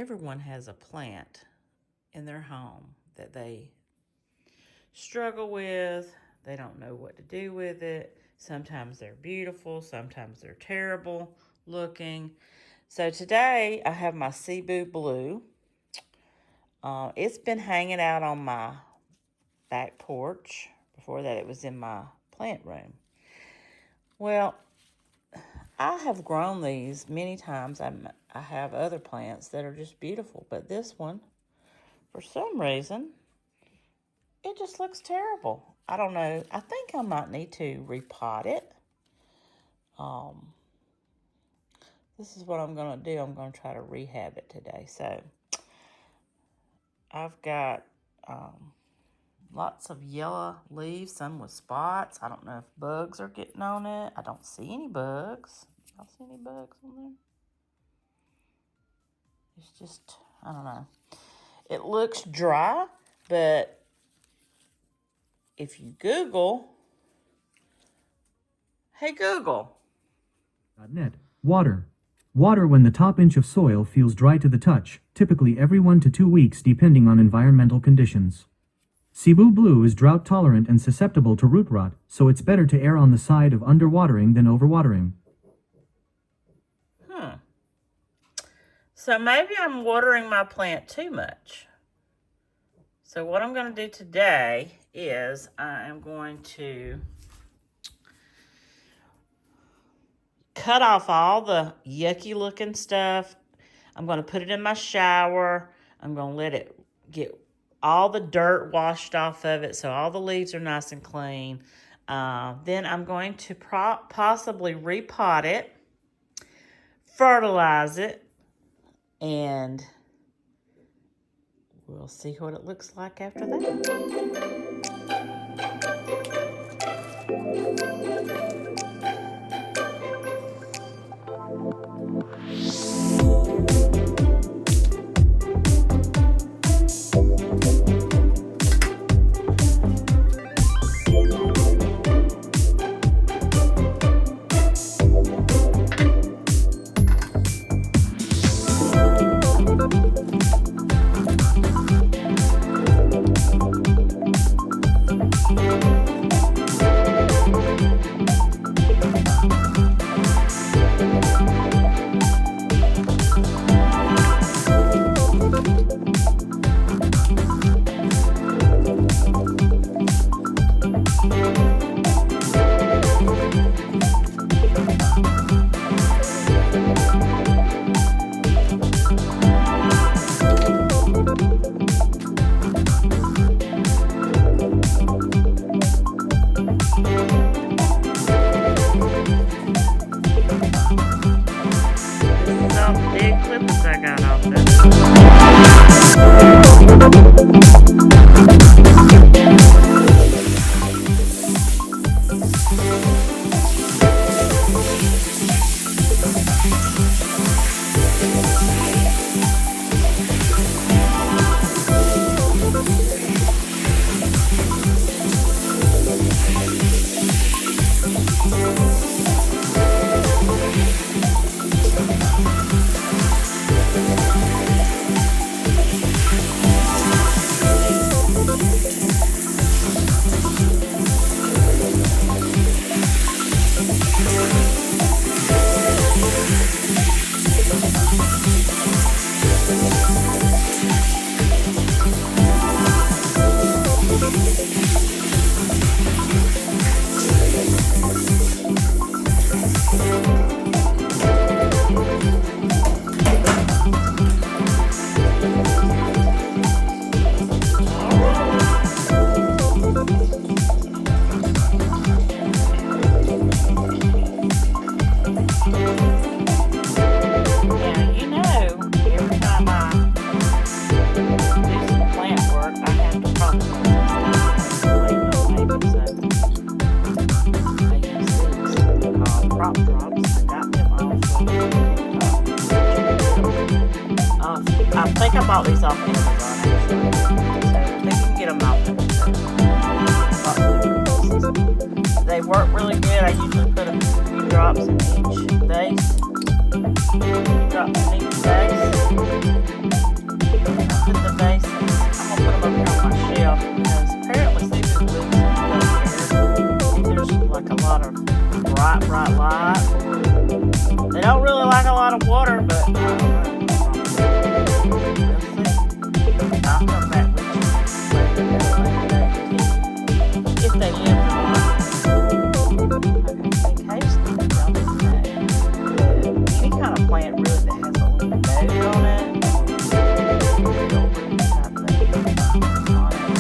everyone has a plant in their home that they struggle with. They don't know what to do with it. Sometimes they're beautiful, sometimes they're terrible looking. So today I have my Cebu Blue. It's been hanging out on my back porch. Before that, it was in my plant room. Well, I have grown these many times. I have other plants that are just beautiful, but this one, for some reason, it just looks terrible. I don't know. I think I might need to repot it. This is what I'm going to do. I'm going to try to rehab it today. So I've got lots of yellow leaves, some with spots. I don't know if bugs are getting on it. I don't see any bugs. Y'all see any bugs on there? It's just, I don't know. It looks dry, but if you Google, hey Google. .net. Water. Water when the top inch of soil feels dry to the touch, typically every 1 to 2 weeks depending on environmental conditions. Cebu Blue is drought tolerant and susceptible to root rot, so it's better to err on the side of underwatering than overwatering. So maybe I'm watering my plant too much. So what I'm going to do today is I am going to cut off all the yucky looking stuff. I'm going to put it in my shower. I'm going to let it get all the dirt washed off of it so all the leaves are nice and clean. Then I'm going to possibly repot it, fertilize it, and we'll see what it looks like after that. Big clippers I got off I think I bought these off Amazon, actually. So I think you can get them out there. They work really good. I usually put a few drops in each vase. A few drops in each vase. bright light. They don't really like a lot of water, but I don't know. We'll see. I'll come back with you later day if they live or not. Occasionally, y'all didn't know that any kind of plant really that has a little node on it, real root type thing on it.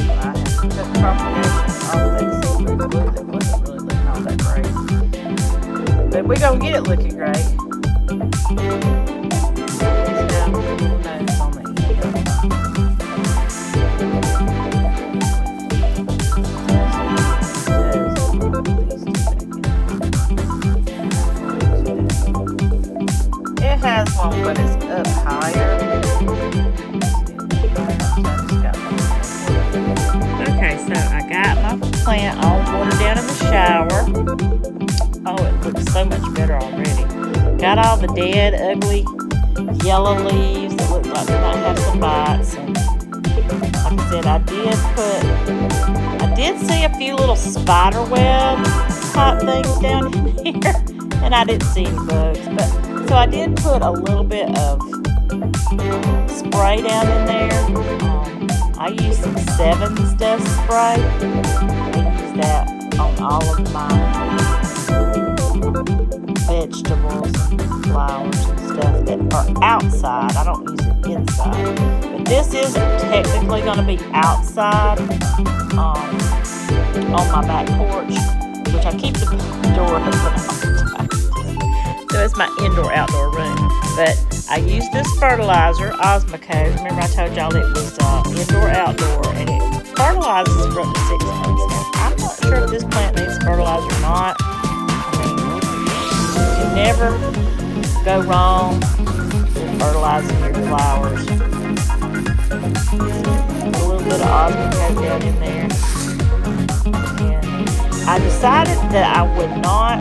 I have to put propagation off that Cebu Blue that wasn't really looking all that great. But we're going to get it looking great. It's got a little nose on the end of it. It has one, but it's up higher. Okay, so I got my plant all watered down in the shower. Oh, it looks so much better already. Got all the dead, ugly, yellow leaves that look like they might have some bites. And like I said, I did see a few little spider web type things down in here, and I didn't see any bugs. But so I did put a little bit of spray down in there. I used some Sevens dust spray. I use that on all of my vegetables and flowers and stuff that are outside. I don't use it inside. But this is technically going to be outside on my back porch, which I keep the door open all the time. So it's my indoor-outdoor room. But I used this fertilizer, Osmocote. Remember I told y'all it was indoor-outdoor, and it fertilizes for up to 6 months. Now, I'm not sure if this plant needs fertilizer or not. You never go wrong with fertilizing your flowers. Put a little bit of Osmocote down in there. And I decided that I would not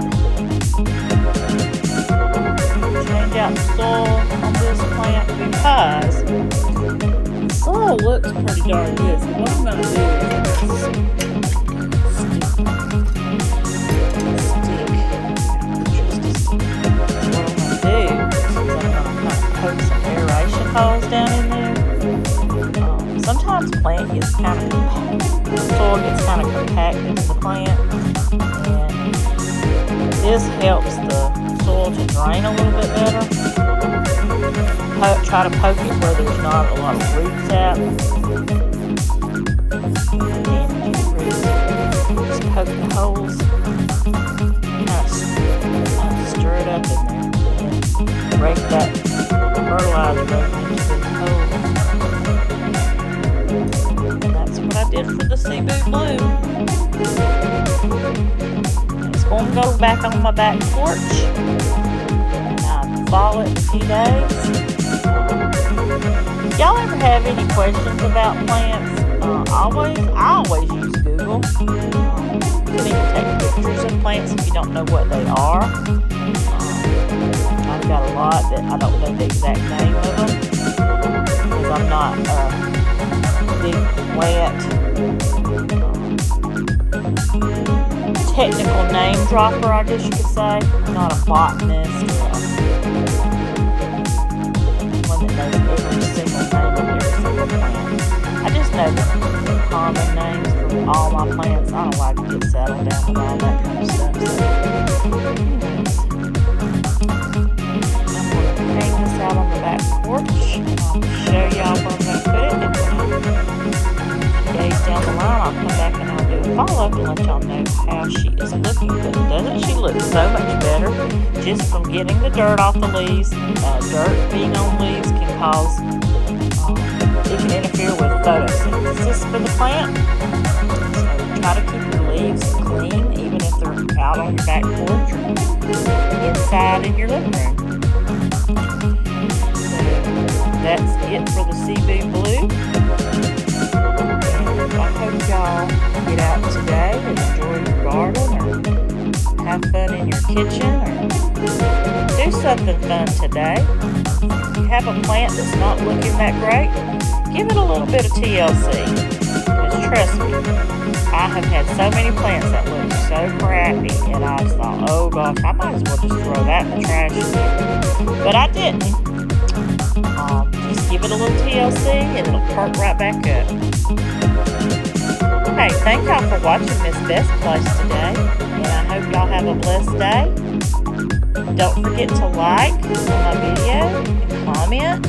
change out the soil on this plant because the soil looks pretty darn good. So what I'm going to do is poke some aeration holes down in there. Sometimes the plant gets kind of the soil gets kind of compacted in the plant, and this helps the soil to drain a little bit better. Try to poke it where there's not a lot of roots at. Just poke the holes, kind of stir it up in there, and break that fertilizer into this hole. And that's what I did for the Cebu Blue. It's going to go back on my back porch, and I'll fall it in a few days. Y'all ever have any questions about plants? I always use Google. You can even take pictures of plants if you don't know what they are. I've got a lot that I don't know the exact name of them because I'm not a big plant technical name dropper, I guess you could say. I'm not a botanist or one that knows every single name of every single plant. I just know the common names for all my plants. I don't like to get settled down with all that kind of stuff. So, anyways, I'm going to hang this out on the back porch, and I'll show y'all where I'm going to put it. And days down the line, I'll come back and I'll do a follow-up and let y'all know how she is looking. But doesn't she look so much better just from getting the dirt off the leaves? Dirt being on leaves can cause, it can interfere with photosynthesis for the plant. So try to keep your leaves clean, even if they're out on your back porch or inside in your living room. So that's it for the Cebu Blue. And I hope y'all get out today and enjoy your garden or have fun in your kitchen or do something fun today. If you have a plant that's not looking that great, give it a little bit of TLC. Because trust me, I have had so many plants that look so crappy, and I just thought, oh gosh, I might as well just throw that in the trash again. But I didn't. Just give it a little TLC and it'll perk right back up. Hey, thank y'all for watching this Best Place today, and I hope y'all have a blessed day. Don't forget to like my video and comment.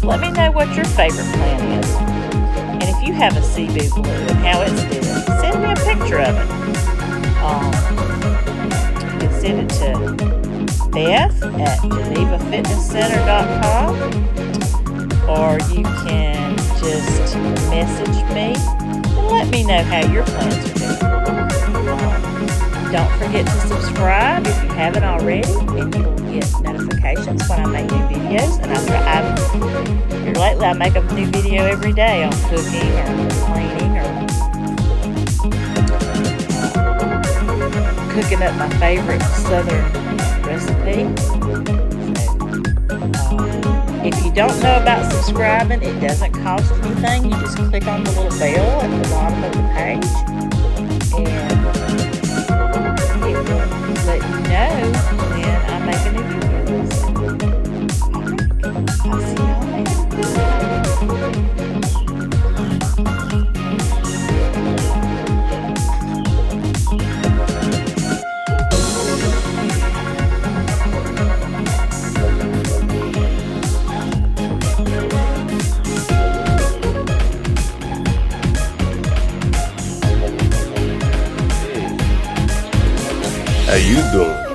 Let me know what your favorite plant is. And if you have a Cebu Blue and how it's doing, send me a picture of it. You can send it to Beth@GenevaFitnessCenter.com, or you can just message me and let me know how your plants are doing. Don't forget to subscribe if you haven't already, and you will get notifications when I make new videos. And here lately I make a new video every day on cooking or cleaning or cooking up my favorite southern recipe. So, if you don't know about subscribing, it doesn't cost anything. You just click on the little bell at the bottom of the page, and it will let you know when I make a new video. Alright, I'll see y'all later. How you doing?